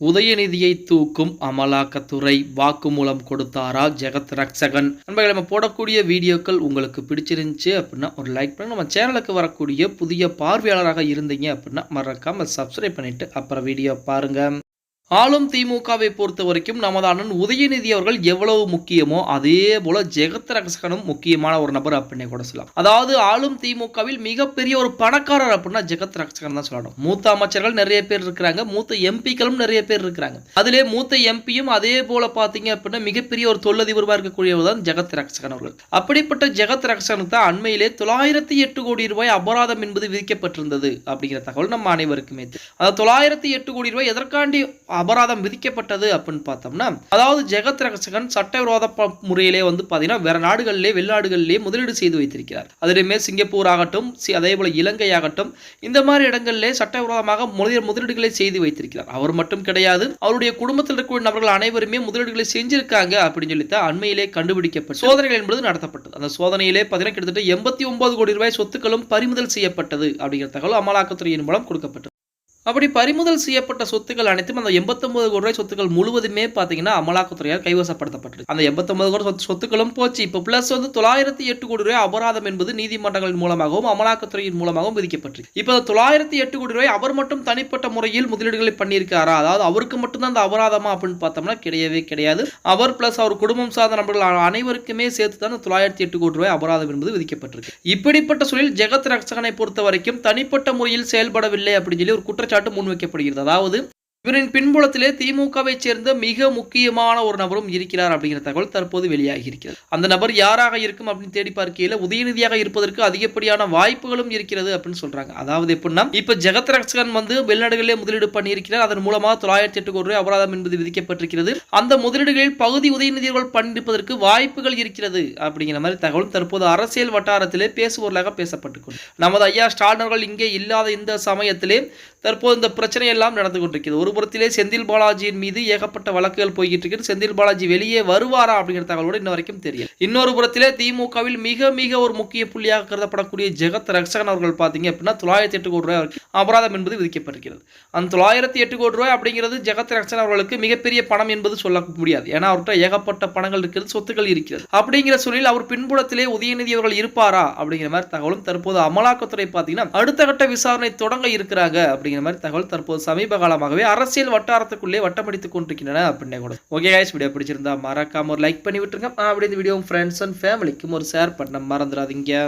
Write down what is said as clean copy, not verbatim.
உதயநிதியை தூக்கும் அமலாக்கத்துறை வாக்குமூலம் கொடுத்தாரா ஜெகத் ரட்சகன்? நண்பர்களே, நம்ம போடக்கூடிய வீடியோக்கள் உங்களுக்கு பிடிச்சிருந்துச்சு அப்படின்னா ஒரு லைக் பண்ணுங்க. நம்ம சேனலுக்கு வரக்கூடிய புதிய பார்வையாளராக இருந்தீங்க அப்படின்னா மறக்காம சப்ஸ்கிரைப் பண்ணிட்டு அப்புறம் வீடியோ பாருங்க. ஆளும் திமுகவை பொறுத்த வரைக்கும் நமது அண்ணன் உதயநிதி அவர்கள் எவ்வளவு முக்கியமோ அதே போல ஜெகத் ரட்சகனும் முக்கியமான ஒரு நபர் அப்படின்னு கூட சொல்லலாம். அதாவது ஆளும் திமுகவில் மிகப்பெரிய ஒரு பணக்காரர் அப்படின்னா ஜெகத் ரட்சகன் தான் சொல்லணும். மூத்த அமைச்சர்கள் நிறைய பேர் இருக்கிறாங்க, மூத்த எம்பிக்களும் நிறைய பேர் இருக்கிறாங்க. அதிலே மூத்த எம்பியும் அதே போல பாத்தீங்க அப்படின்னா மிகப்பெரிய ஒரு தொழிலதிபருமா இருக்கக்கூடியவர் தான் ஜெகத் ரட்சகன் அவர்கள். அப்படிப்பட்ட ஜெகத் ரட்சகனுக்கு தான் அண்மையிலே 908 கோடி ரூபாய் அபராதம் என்பது விதிக்கப்பட்டிருந்தது அப்படிங்கிற தகவல் நம்ம அனைவருக்குமே. அதாவது 908 கோடி ரூபாய் எதற்காண்டி அபராதம் விதிக்கப்பட்டது அப்படின்னு பார்த்தோம்னா, அதாவது ஜெகத் ரட்சகன் சட்டவிரோத முறையிலே பாத்தீங்கன்னா வேற நாடுகளிலே வெளிநாடுகளிலே முதலீடு செய்து வைத்திருக்கிறார். அதிலுமே சிங்கப்பூர் ஆகட்டும், அதே போல இலங்கை ஆகட்டும், இந்த மாதிரி இடங்களிலே சட்டவிரோதமாக முதலீடுகளை செய்து வைத்திருக்கிறார். அவர் மட்டும் கிடையாது, அவருடைய குடும்பத்தில் இருக்கக்கூடிய நபர்கள் அனைவருமே முதலீடுகளை செஞ்சிருக்காங்க அப்படின்னு சொல்லித்தான் அண்மையிலே கண்டுபிடிக்கப்பட்ட சோதனைகள் என்பது நடத்தப்பட்டது. அந்த சோதனையிலே பார்த்தீங்கன்னா கிட்டத்தட்ட 89 கோடி ரூபாய் சொத்துக்களும் பறிமுதல் செய்யப்பட்டது அப்படிங்கிற தகவல் அமலாக்கத்துறையின் மூலம் கொடுக்கப்பட்டது. அப்படி பறிமுதல் செய்யப்பட்ட சொத்துக்கள் அனைத்தும் அந்த 89 கோடி ரூபாய் சொத்துக்கள் முழுவதுமே பார்த்தீங்கன்னா அமலாக்கத்துறையால் கைவசப்படுத்தப்பட்டது. அந்த 89 கோடி சொத்துக்களும் போச்சு. இப்போ பிளஸ் 908 கோடி ரூபாய் அபராதம் என்பது நீதிமன்றங்களின் மூலமாகவும் அமலாக்கத்துறையின் மூலமாகவும் விதிக்கப்பட்டது. இப்போ 908 கோடி ரூபாய் அவர் மட்டும் தனிப்பட்ட முறையில் முதலீடுகளை பண்ணியிருக்காரா, அதாவது அவருக்கு மட்டும்தான் அந்த அபராதமா அப்படின்னு பார்த்தோம்னா கிடையவே கிடையாது. அவர் பிளஸ் அவர் குடும்பம் சார்ந்த நபர்கள் அனைவருக்குமே சேர்த்து தான் 908 கோடி ரூபாய் அபராதம் என்பது விதிக்கப்பட்டிருக்கு. இப்படிப்பட்ட சூழலில் ஜெகத் ரட்சகனை பொறுத்த வரைக்கும் தனிப்பட்ட முறையில் செயல்படவில்லை அப்படின்னு சொல்லி ஒரு குற்றச்சாட்டு முன்வைக்கப்படுகிறது. அதாவது இவரின் பின்புலத்திலே திமுகவை சேர்ந்த மிக முக்கியமான ஒரு நபரும் இருக்கிறார் அப்படிங்கிற தகவல் தற்போது வெளியாகி இருக்கிறது. அந்த நபர் யாராக இருக்கும் அப்படின்னு தேடி பார்க்கையில உதயநிதியாக இருப்பதற்கு அதிகப்படியான வாய்ப்புகளும் இருக்கிறது அப்படின்னு சொல்றாங்க. அதாவது எப்படின்னா, இப்ப ஜெகத் ரட்சகன் வெளிநாடுகளிலே முதலீடு பண்ணியிருக்கிறார். அதன் மூலமாக 908 கோடி ரூபாய் அபராதம் என்பது விதிக்கப்பட்டிருக்கிறது. அந்த முதலீடுகளில் பகுதி உதயநிதிகள் பண்ணியிருப்பதற்கு வாய்ப்புகள் இருக்கிறது அப்படிங்கிற மாதிரி தகவலும் தற்போது அரசியல் வட்டாரத்திலே பேசுபொருளாக பேசப்பட்டு நமது ஐயா ஸ்டாலின் அவர்கள் இங்கே இல்லாத இந்த சமயத்திலே தற்போது இந்த பிரச்சனை எல்லாம் நடந்து கொண்டிருக்கிறது. ஒரு புறத்திலே செந்தில் பாலாஜியின் மீது ஏகப்பட்ட வழக்குகள் போய்கிட்டு இருக்கு. செந்தில் பாலாஜி வெளியே வருவாரா அப்படிங்கிற தகவலோடு இன்ன வரைக்கும் தெரியல. இன்னொரு புறத்திலே திமுகவில் மிக மிக ஒரு முக்கிய புள்ளியாக கருதப்படக்கூடிய ஜெகத் ரட்சகன் அவர்கள் பாத்தீங்க அப்படின்னா 908 கோடி ரூபாய் அபராதம் என்பது விதிக்கப்பட்டிருக்கிறது. அந்த 908 கோடி ரூபாய் அப்படிங்கிறது ஜெகத் ரட்சகன் அவர்களுக்கு மிகப்பெரிய பணம் என்பது சொல்ல முடியாது. ஏன்னா அவர்கிட்ட ஏகப்பட்ட பணங்கள் இருக்கிறது, சொத்துக்கள் இருக்கிறது. அப்படிங்கிற சூழலில் அவர் பின்புலத்திலே உதயநிதி அவர்கள் இருப்பாரா அப்படிங்கிற மாதிரி தகவலும் தற்போது அமலாக்கத்துறை பாத்தீங்கன்னா அடுத்த கட்ட விசாரணை தொடங்க இருக்கிறாங்க அப்படிங்கிற மாதிரி தகவல் தற்போது சமீப காலமாகவே அரசியல் வட்டாரத்துக்குள்ளே வட்டமடித்துக் கொண்டிருக்கின்றன அப்படின்னே கூட. ஓகே गाइस, வீடியோ பிடிச்சிருந்தா மறக்காம ஒரு லைக் பண்ணி விட்டுருங்க. அப்படியே இந்த வீடியோ ஃப்ரெண்ட்ஸ் அண்ட் ஃபேமிலிக்கும் ஒரு ஷேர் பண்ண மறந்துடாதீங்க.